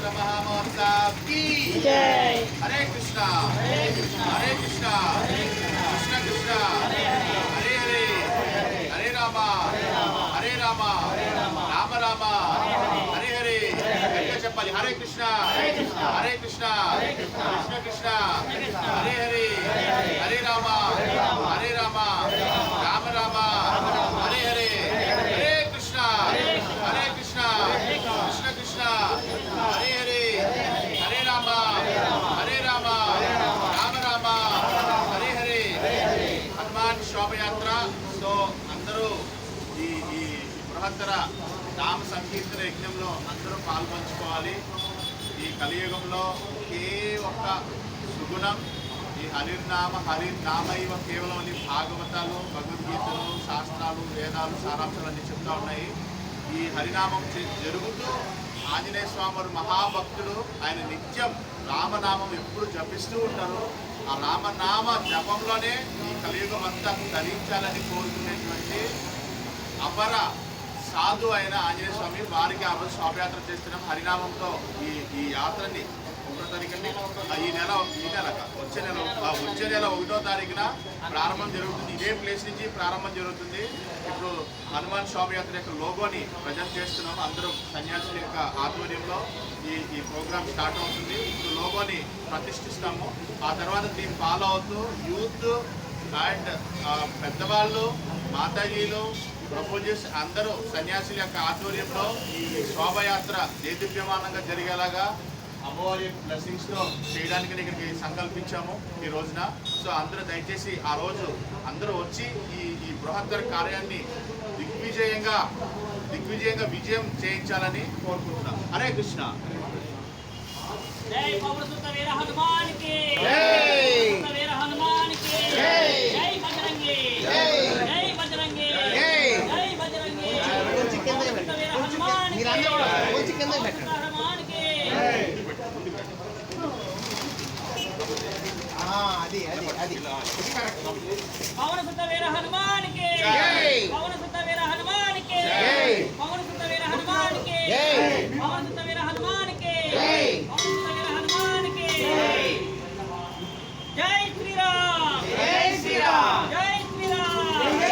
शोभायात्रा महामहोत्सव की जय। हरे कृष्णा हरे कृष्णा कृष्ण कृष्ण हरे हरे हरे रामा राम राम हरे हरे చెప్పాలి हरे कृष्णा कृष्ण कृष्ण हरे हरे हरे राम राम राम हरे हरे हरे कृष्णा कृष्ण कृष्ण हरे हरे हरे राम राम राम हरे हरे हनुमान शोभयात्र तो अंदरू ఈ బృహత్తర నామ సంకీర్తన యజ్ఞంలో అందరూ పాల్పంచుకోవాలి. ఈ కలియుగంలో ఒకే ఒక్క సుగుణం ఈ హరినామైవ కేవలం అని భాగవతాలు, భగవద్గీతలు, శాస్త్రాలు, వేదాలు, సారాంశాలన్నీ చెప్తా ఉన్నాయి. ఈ హరినామం జరుగుతూ ఆంజనేయ స్వామి వారు మహాభక్తుడు. ఆయన నిత్యం రామనామం ఎప్పుడు జపిస్తూ ఉంటారు. ఆ రామనామ జపంలోనే ఈ కలియుగం అంతా ధరించాలని కోరుకునేటువంటి అపర సాధు అయిన ఆంజనేయ స్వామి వారికి ఆ రోజు శోభయాత్ర చేస్తున్నాం. హరినామంతో ఈ యాత్రని 1వ తారీఖుని వచ్చే నెల 1వ తారీఖున ప్రారంభం జరుగుతుంది. ఇదే ప్లేస్ నుంచి ప్రారంభం జరుగుతుంది. ఇప్పుడు హనుమాన్ శోభయాత్ర యొక్క లోగోని ప్రజెంట్ చేస్తున్నాం. అందరూ సన్యాసుల యొక్క ఆధ్వర్యంలో ఈ ప్రోగ్రామ్ స్టార్ట్ అవుతుంది. ఇప్పుడు లోగోని ప్రతిష్ఠిస్తాము. ఆ తర్వాత దీన్ని ఫాలో అవుతూ యూత్ అండ్ పెద్దవాళ్ళు, మాతాజీలు, ప్రపోజెస్ అందరూ సన్యాసుల యొక్క ఆధ్వర్యంలో ఈ శోభయాత్ర దేదీప్యమానంగా జరిగేలాగా అమ్మవారి బ్లెస్సింగ్స్తో చేయడానికి ఇక్కడికి సంకల్పించాము ఈ రోజున. సో అందరూ దయచేసి ఆ రోజు అందరూ వచ్చి ఈ బృహత్తర కార్యాన్ని దిగ్విజయంగా విజయం చేయించాలని కోరుకుంటున్నాం. హరే కృష్ణ. జై పవనసుత వీర హనుమాన్ కి జై హనుమాన్ కి జై బజరంగి జై బజరంగి జై బజరంగి హనుమాన్ కి పవనసుత వీర హనుమాన్ కి పవనసుత వీర హనుమాన్ కి పవనసుత వీర హనుమాన్ కి పవనసుత వీర హనుమాన్ కి జై శ్రీరామ్ జై శ్రీరామ్ జై శ్రీరామ్ జై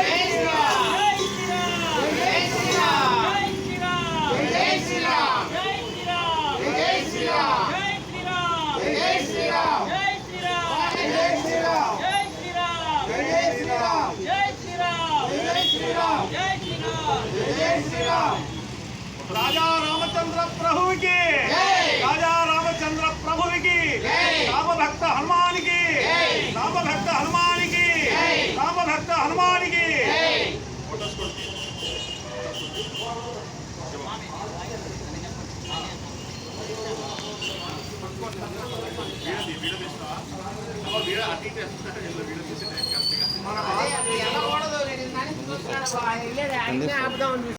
శ్రీరామ్ జై శ్రీరామ్ జై శ్రీరామ్ జై శ్రీరామ్ జై శ్రీరామ్ జై శ్రీరామ్ జై శ్రీరామ్ జై శ్రీరామ్ జై శ్రీరామ్ జై శ్రీరామ్ జై శ్రీరామ్ జై శ్రీరామ్ జై శ్రీరామ్ జై శ్రీరామ్ జై శ్రీరామ్ राजा रामचंद्र प्रभु की राजा रामचंद्र प्रभु की राम भक्त हनुमान की राम भक्त हनुमान की राम भक्त हनुमान की వీడియో